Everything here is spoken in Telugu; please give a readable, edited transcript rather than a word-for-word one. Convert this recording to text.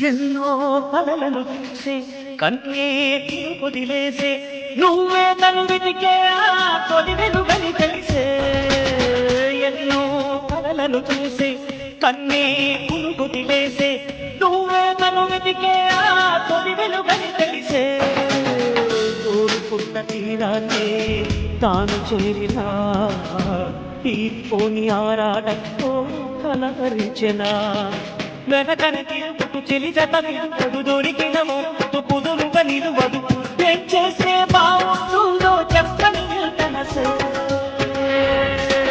ఎన్నో కలలను చూసే కన్నే వదిలేసే నువ్వే నన్ను వెతికే ఆ తొలి వెలుగని తెలిసే ఎన్నో కలలను చూసే కన్నే వదిలేసే నువ్వే నన్ను వెతికే ఆ తొలి వెలుగని తెలిసే కోరుకున్న తీరాన్నే తాను చేరినా ఈ పోని ఆరాటంతో కలవరించెనా వెనకన తిరుగుతూ చెలి జత నిలువదు దొరికిన మోటు కుదురుగా నిలువదు